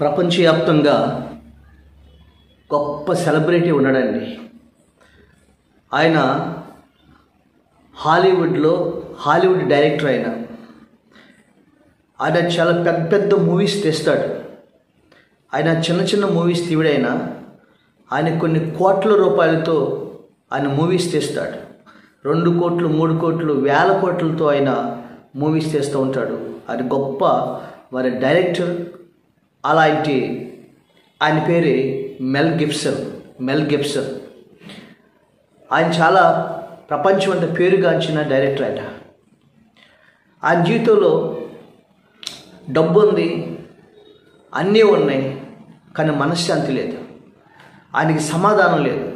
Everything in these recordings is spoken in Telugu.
ప్రపంచవ్యాప్తంగా గొప్ప సెలబ్రిటీ ఉన్నాడండి. ఆయన హాలీవుడ్ డైరెక్టర్. ఆయన చాలా పెద్ద పెద్ద మూవీస్ తీస్తాడు. ఆయన చిన్న చిన్న మూవీస్ తీయడైనా ఆయన కొన్ని కోట్ల రూపాయలతో ఆయన మూవీస్ తీస్తాడు. 2 కోట్లు 3 కోట్లు వేల కోట్లతో ఆయన మూవీస్ తీస్తూ ఉంటాడు. అది గొప్ప డైరెక్టర్. అలాంటి ఆయన పేరే మెల్ గిబ్సన్. ఆయన చాలా ప్రపంచం అంతా పేరుగాంచిన డైరెక్టర్. ఆయన జీవితంలో డబ్బు ఉంది, అన్నీ ఉన్నాయి, కానీ మనశ్శాంతి లేదు. ఆయనకి సమాధానం లేదు,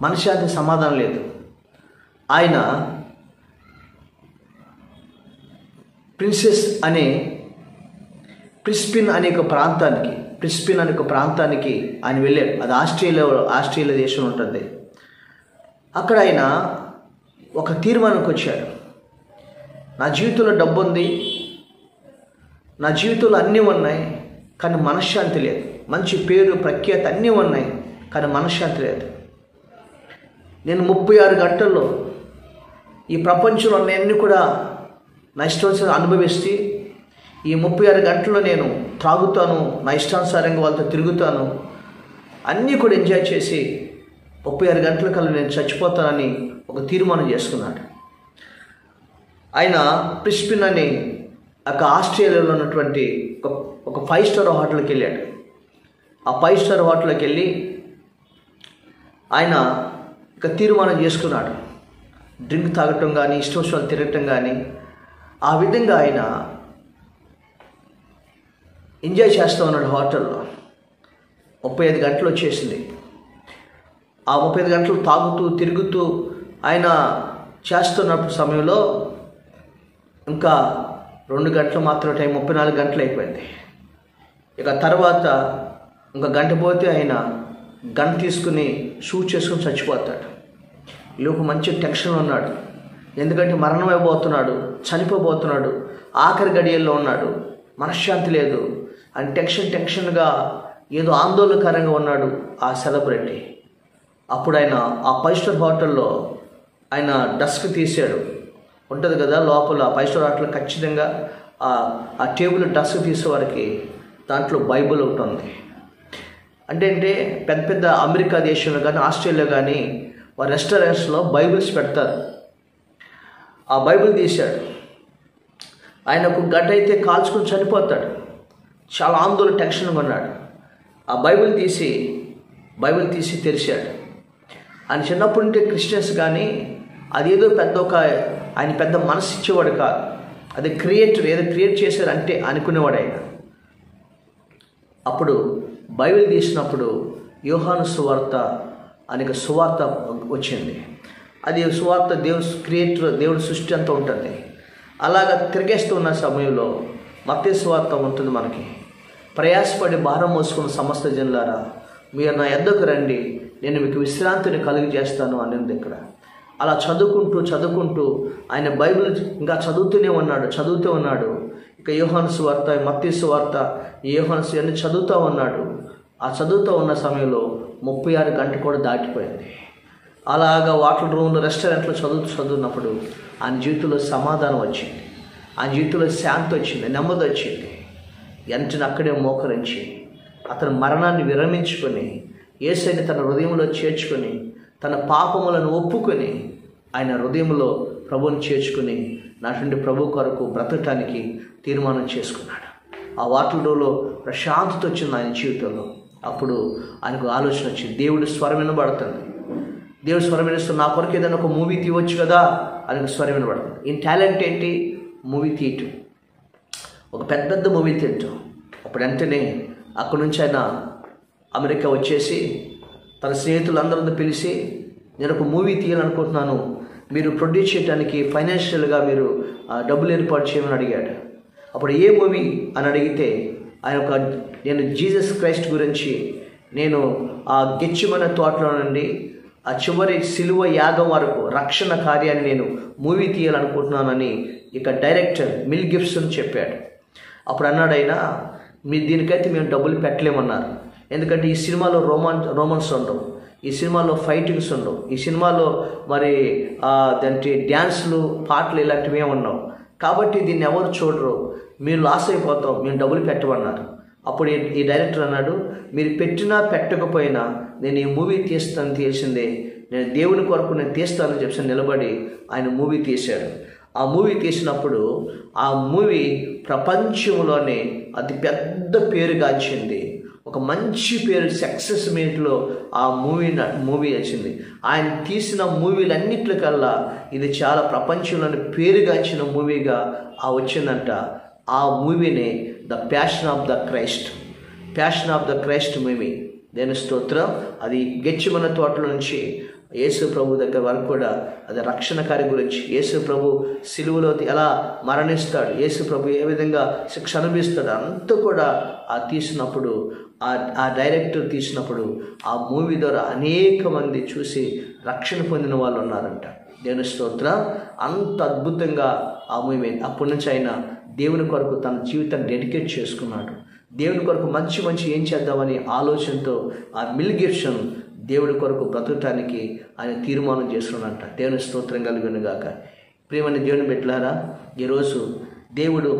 మనశ్శాంతి సమాధానం లేదు. ఆయన ప్రిస్పిన్ అనే ఒక ప్రాంతానికి ఆయన వెళ్ళాడు. అది ఆస్ట్రేలియా దేశంలో ఉంటుంది. అక్కడ ఆయన ఒక తీర్మానానికి వచ్చాడు. నా జీవితంలో డబ్బు ఉంది, నా జీవితంలో అన్నీ ఉన్నాయి, కానీ మనశ్శాంతి లేదు. మంచి పేరు ప్రఖ్యాతి అన్నీ ఉన్నాయి, కానీ మనశ్శాంతి లేదు. నేను 36 గంటల్లో ఈ ప్రపంచంలో అన్నీ కూడా నా ఇష్టానుసారం అనుభవిస్తే, ఈ 36 గంటల్లో నేను త్రాగుతాను, నా ఇష్టానుసారంగా వాళ్ళతో తిరుగుతాను, అన్నీ కూడా ఎంజాయ్ చేసి 36 గంటల కల్లా నేను చచ్చిపోతానని ఒక తీర్మానం చేసుకున్నాడు. ఆయన ప్రిస్పిన్ అని ఒక ఆస్ట్రేలియాలో ఉన్నటువంటి ఒక 5 స్టార్ హోటల్కి వెళ్ళాడు. ఆ 5 స్టార్ హోటల్కి వెళ్ళి ఆయన ఒక తీర్మానం చేసుకున్నాడు. డ్రింక్ తాగటం కానీ, ఇష్టం తిరగటం కానీ, ఆ విధంగా ఆయన ఎంజాయ్ చేస్తూ ఉన్నాడు హోటల్లో. 35 గంటలు వచ్చేసింది. ఆ 35 గంటలు తాగుతూ తిరుగుతూ ఆయన చేస్తున్న సమయంలో ఇంకా 2 గంటలు మాత్రం టైం, 34 గంటలు అయిపోయింది. ఇక తర్వాత ఇంకా గంట పోతే ఆయన గన్ తీసుకుని షూట్ చేసుకుని చచ్చిపోతాడు. ఈలోపు మంచి టెన్షన్లో ఉన్నాడు. ఎందుకంటే మరణం అయిపోతున్నాడు, చనిపోబోతున్నాడు, ఆఖరి గడియల్లో ఉన్నాడు, మనశ్శాంతి లేదు. ఆయన టెన్షన్గా ఏదో ఆందోళనకరంగా ఉన్నాడు ఆ సెలబ్రిటీ. అప్పుడు ఆయన ఆ 5 స్టార్ హోటల్లో ఆయన డస్క్ తీసాడు. ఉంటుంది కదా లోపల 5 స్టార్ హోటల్లో ఖచ్చితంగా ఆ టేబుల్ డస్క్ తీసేవారికి దాంట్లో బైబిల్ ఒకటి ఉంది. అంటే పెద్ద పెద్ద అమెరికా దేశంలో కానీ, ఆస్ట్రేలియా కానీ వారి రెస్టారెంట్స్లో బైబిల్స్ పెడతారు. ఆ బైబిల్ తీశాడు. ఆయన ఒక గంట అయితే కాల్చుకుని చనిపోతాడు. చాలా ఆందోళన, టెన్షన్గా ఉన్నాడు. ఆ బైబిల్ తీసి తెరిచాడు. ఆయన చిన్నప్పటి నుండి క్రిస్టియన్స్ కానీ అదేదో ఆయన పెద్ద మనసు ఇచ్చేవాడు కాదు. అది ఏదో క్రియేట్ చేశారంటే అనుకునేవాడు ఆయన. అప్పుడు బైబిల్ తీసినప్పుడు యోహాను సువార్త అనే సువార్త వచ్చింది. అది సువార్త దేవుడి సృష్టి అంతా ఉంటుంది. అలాగా తిరిగేస్తూ ఉన్న సమయంలో మత్తయి సువార్త ఉంటుంది మనకి. ప్రయాసపడి భారం మోసుకున్న సమస్త జనులారా మీరు నా యొద్దకు రండి, నేను మీకు విశ్రాంతిని కలుగజేస్తాను అనింది ఇక్కడ. అలా చదువుకుంటూ ఆయన బైబిల్ ఇంకా చదువుతూ ఉన్నాడు. ఇక యోహాను సువార్త, మత్తయి సువార్త, యోహాను అన్ని చదువుతూ ఉన్నాడు. ఆ చదువుతూ ఉన్న సమయంలో 36 గంటలు కూడా దాటిపోయింది. అలాగా వాటర్ రూమ్లో, రెస్టారెంట్లో చదువుతున్నప్పుడు ఆయన జీవితంలో సమాధానం వచ్చింది, ఆయన జీవితంలో శాంతి వచ్చింది, నెమ్మది వచ్చింది. వెంటనే అక్కడే మోకరించి అతను మరణాన్ని విరమించుకొని యేసుని తన హృదయంలో చేర్చుకొని తన పాపములను ఒప్పుకొని ఆయన హృదయంలో ప్రభువుని చేర్చుకుని నాటి ప్రభు కొరకు బ్రతకటానికి తీర్మానం చేసుకున్నాడు. ఆ వాటర్ రూమ్లో ప్రశాంతత వచ్చింది ఆయన జీవితంలో. అప్పుడు ఆయనకు ఆలోచన వచ్చింది, దేవుడి స్వరం వినబడుతుంది. దేవుడి స్వరం వినిస్తుంది, నా కొరకు ఏదైనా ఒక మూవీ తీయవచ్చు కదా అని స్వరం వినబడుతుంది. ఈయన టాలెంట్ ఏంటి? మూవీ తీయటం, ఒక పెద్ద మూవీ తీయటం. అప్పుడు వెంటనే అక్కడి నుంచి ఆయన అమెరికా వచ్చేసి తన స్నేహితులందరినీ పిలిచి, నేను ఒక మూవీ తీయాలనుకుంటున్నాను, మీరు ప్రొడ్యూస్ చేయడానికి ఫైనాన్షియల్గా మీరు డబ్బులు ఏర్పాటు చేయమని అడిగాడు. అప్పుడు ఏ మూవీ అని అడిగితే ఆయన నేను జీసస్ క్రైస్ట్ గురించి, నేను ఆ గెత్సేమనే తోటలో నుండి ఆ చివరి సిలువ యాగం వరకు రక్షణ కార్యాన్ని నేను మూవీ తీయాలనుకుంటున్నానని ఇక డైరెక్టర్ మెల్ గిబ్సన్ చెప్పాడు. అప్పుడు అన్నాడు ఆయన, దీనికైతే మేము డబ్బులు పెట్టలేమన్నారు. ఎందుకంటే ఈ సినిమాలో రోమన్స్ ఉండవు, ఈ సినిమాలో ఫైటింగ్స్ ఉండవు, ఈ సినిమాలో మరి దాంట్లో డ్యాన్సులు పాటలు ఇలాంటివి ఏమి ఉండవు, కాబట్టి దీన్ని ఎవరు చూడరు, మీరు లాస్ అయిపోతాం, మేము డబ్బులు పెట్టమన్నారు. అప్పుడు ఈ డైరెక్టర్ అన్నాడు, మీరు పెట్టినా పెట్టకపోయినా నేను ఈ మూవీ తీస్తాను, తెలిసిందే, నేను దేవుని కొరకు నేను తీస్తానని చెప్పి నిలబడి ఆయన మూవీ తీశాడు. ఆ మూవీ తీసినప్పుడు ఆ మూవీ ప్రపంచంలోనే అతి పెద్ద పేరు గాంచింది. ఒక మంచి పేరు సక్సెస్ మీట్లో ఆ మూవీ వచ్చింది. ఆయన తీసిన మూవీలన్నిట్లకల్లా ఇది చాలా ప్రపంచంలోని పేరుగాంచిన మూవీగా వచ్చిందంట. ఆ మూవీని the passion of the Christ movie. దేని స్తోత్రం. అది గెత్సేమనే తోటలో నుంచి యేసు ప్రభు దగ్గర వరకు కూడా అది రక్షణ కార్యం గురించి, యేసు ప్రభు సిలువలో ఎలా మరణిస్తాడు, యేసు ప్రభు ఏ విధంగా శిక్ష అనుభవిస్తాడు అంతా కూడా తీసినప్పుడు ఆ డైరెక్టర్ తీసినప్పుడు ఆ మూవీ ద్వారా అనేక మంది చూసి రక్షణ పొందిన వాళ్ళు ఉన్నారంట. దేవుని స్తోత్రం. అంత అద్భుతంగా ఆ మూవీ. అప్పటి నుంచి ఆయన దేవుని కొరకు తన జీవితాన్ని డెడికేట్ చేసుకున్నాడు. దేవుని కొరకు మంచి ఏం చేద్దామని ఆలోచనతో ఆ మెల్ గిబ్సన్ దేవుడి కొరకు బ్రతకటానికి ఆయన తీర్మానం చేసుకున్నట్ట. దేవుని స్తోత్రం కలుగును గాక. ప్రియమైన దేవుని బిడ్డలారా, ఈరోజు దేవుడు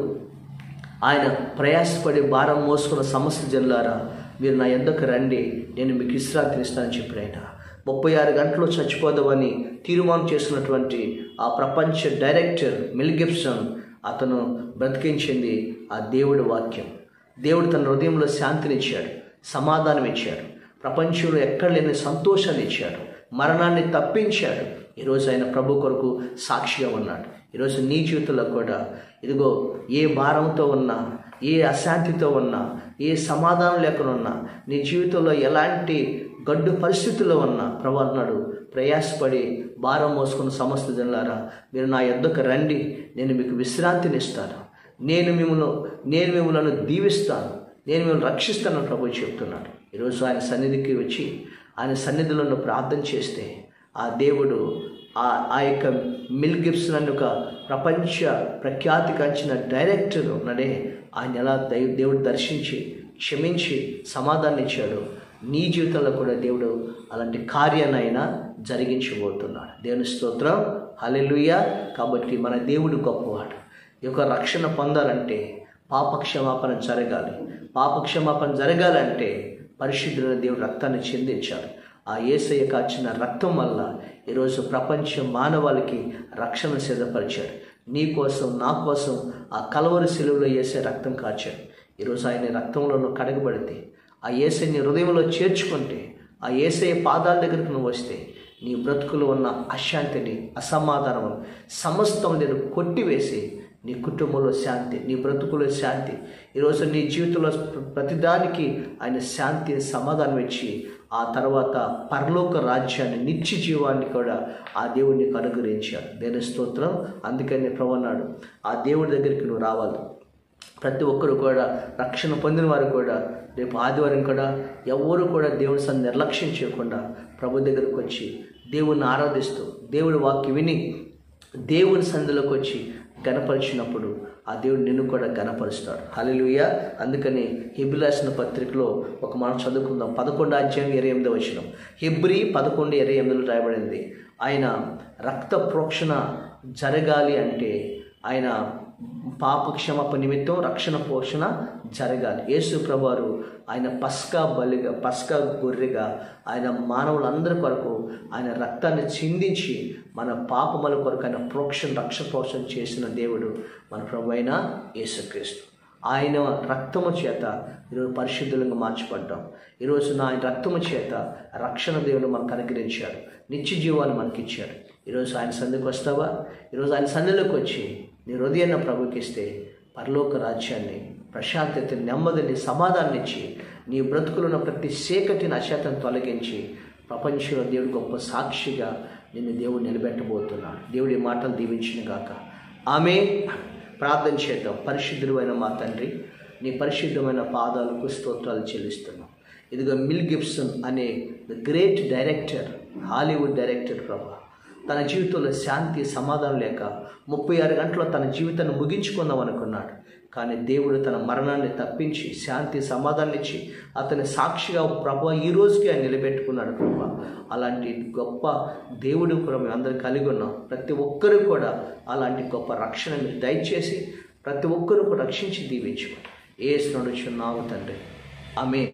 ఆయన ప్రయాసపడి భారం మోసుకున్న సమస్త జనులారా, మీరు నా యొద్దకు రండి, నేను మీకు విశ్రాంతిని ఇస్తానని చెప్పాడు. ఆయన 36 గంటలు చచ్చిపోదామని తీర్మానం చేసుకున్నటువంటి ఆ ప్రపంచ డైరెక్టర్ మెల్ గిబ్సన్ అతను బ్రతికించింది ఆ దేవుడి వాక్యం. దేవుడు తన హృదయంలో శాంతినిచ్చాడు, సమాధానం ఇచ్చాడు, ప్రపంచంలో ఎక్కడ లేని సంతోషాన్ని ఇచ్చాడు, మరణాన్ని తప్పించాడు. ఈరోజు ఆయన ప్రభు కొరకు సాక్షిగా ఉన్నాడు. ఈరోజు నీ జీవితంలో కూడా ఇదిగో ఏ భారంతో ఉన్నా, ఏ అశాంతితో ఉన్నా, ఏ సమాధానం లేకుండా ఉన్నా, నీ జీవితంలో ఎలాంటి గడ్డు పరిస్థితుల్లో ఉన్నా ప్రభు అన్నాడు, ప్రయాసపడి భారం మోసుకున్న సమస్త జనులారా, మీరు నా యొద్దకు రండి, నేను మీకు విశ్రాంతిని ఇస్తాను, నేను మిమ్మల్ని దీవిస్తాను, నేను మిమ్మల్ని రక్షిస్తానని ప్రభు చెప్తున్నాడు. ఈరోజు ఆయన సన్నిధికి వచ్చి ఆయన సన్నిధిలో ప్రార్థన చేస్తే ఆ దేవుడు ఆ యొక్క మెల్ గిబ్సన్ అనే ఒక ప్రపంచ ప్రఖ్యాతి కాంచిన డైరెక్టర్ ఉన్నాడే, ఆయన ఎలా దేవుడు దర్శించి క్షమించి సమాధానం ఇచ్చాడు. నీ జీవితంలో కూడా దేవుడు అలాంటి కార్యాన్ని ఆయన జరిగించబోతున్నాడు. దేవుని స్తోత్రం. హల్లెలూయా. కాబట్టి మన దేవుడు గొప్పవాడు. ఈ యొక్క రక్షణ పొందాలంటే పాపక్షమాపణ జరగాలి. పాపక్షమాపణ జరగాలంటే పరిశుద్ధులైన దేవుడు రక్తాన్ని చెందించాలి. ఆ యేసయ్య కాచిన రక్తం వల్ల ఈరోజు ప్రపంచ మానవాళికి రక్షణ సిద్ధపరిచాడు. నీ కోసం, నా కోసం ఆ కల్వరి శిలువలో యేసయ్య రక్తం కాచాడు. ఈరోజు ఆయన రక్తంలో కడగబడితే, ఆ యేసయ్యని హృదయంలో చేర్చుకుంటే, ఆ యేసయ్య పాదాల దగ్గరికి నువ్వు వస్తే నీ బ్రతుకులో ఉన్న అశాంతిని, అసమాధానం సమస్తం నేను కొట్టివేసి నీ కుటుంబంలో శాంతి, నీ బ్రతుకులో శాంతి, ఈరోజు నీ జీవితంలో ప్రతిదానికి ఆయన శాంతి సమాధానం ఇచ్చి ఆ తర్వాత పరలోక రాజ్యాన్ని, నిత్య జీవాన్ని కూడా ఆ దేవుడిని అనుగ్రహించాడు. దేవుని స్తోత్రం. అందుకని ప్రభు అన్నాడు, ఆ దేవుడి దగ్గరికి నువ్వు రావాలి. ప్రతి ఒక్కరు కూడా రక్షణ పొందిన వారు కూడా రేపు ఆదివారం కూడా ఎవరు కూడా దేవుని సన్ని నిర్లక్ష్యం చేయకుండా ప్రభు దగ్గరకు వచ్చి దేవుణ్ణి ఆరాధిస్తూ దేవుడి వాక్యం విని దేవుని సన్నిధిలోకి వచ్చి గణపరిచినప్పుడు ఆ దేవుడు నిన్ను కూడా గణపరుస్తాడు. హల్లెలూయా. అందుకని హెబ్రీ రాసిన పత్రికలో ఒక మాట చదువుకుందాం. 11:28 హెబ్రీ 11:28 రాయబడింది. ఆయన రక్త ప్రోక్షణ జరగాలి అంటే ఆయన పాప క్షమాపణ నిమిత్తం రక్షణ పోషణ జరగాలి. యేసు ప్రభువారు ఆయన పస్కా గొర్రెగా ఆయన మానవులందరి కొరకు ఆయన రక్తాన్ని చిందించి మన పాపముల కొరకు ఆయన రక్షణ పోషణ చేసిన దేవుడు మన ప్రభు అయిన యేసుక్రీస్తు. ఆయన రక్తము చేత ఈరోజు పరిశుద్ధులంగా మార్చబడ్డాం. ఈరోజు ఆయన రక్తము చేత రక్షణ దేవుడు మనకు అనుగ్రహించాడు, నిత్య జీవాన్ని మనకిచ్చాడు. ఈరోజు ఆయన సన్నిధికి వస్తావా? ఈరోజు ఆయన సన్నిధిలోకి వచ్చి నీ హృదయాన్ని ప్రభుకి ఇస్తే పరలోక రాజ్యాన్ని, ప్రశాంతతని, నెమ్మదిని, సమాధానం ఇచ్చి నీ బ్రతుకులో ఉన్న ప్రతి చీకటిని, అశాంతిని తొలగించి ప్రపంచంలో దేవుడు గొప్ప సాక్షిగా నిన్ను దేవుడు నిలబెట్టబోతున్నాడు. దేవుడి మాటలు దీవించిన గాక. ఆమేన్. ప్రార్థన చేద్దాం. పరిశుద్ధుడైన మా తండ్రి, నీ పరిశుద్ధమైన పాదాలకు స్తోత్రాలు చెల్లిస్తున్నాం. ఇదిగో మెల్ గిబ్సన్ అనే the great director, Hollywood director ప్రభా, తన జీవితంలో శాంతి సమాధానం లేక 36 గంటల్లో తన జీవితాన్ని ముగించుకుందాం అనుకున్నాడు. కానీ దేవుడు తన మరణాన్ని తప్పించి శాంతి సమాధానం ఇచ్చి అతని సాక్షిగా ప్రభువా ఈ రోజుకి ఆయన నిలబెట్టుకున్నాడు. ప్రభువా అలాంటి గొప్ప దేవుడు కూడా మేము అందరం కలిగి ఉన్నాం. ప్రతి ఒక్కరూ కూడా అలాంటి గొప్ప రక్షణ మీరు దయచేసి ప్రతి ఒక్కరూ కూడా రక్షించి దీవించు. యేసు నామమున తండ్రి, ఆమేన్.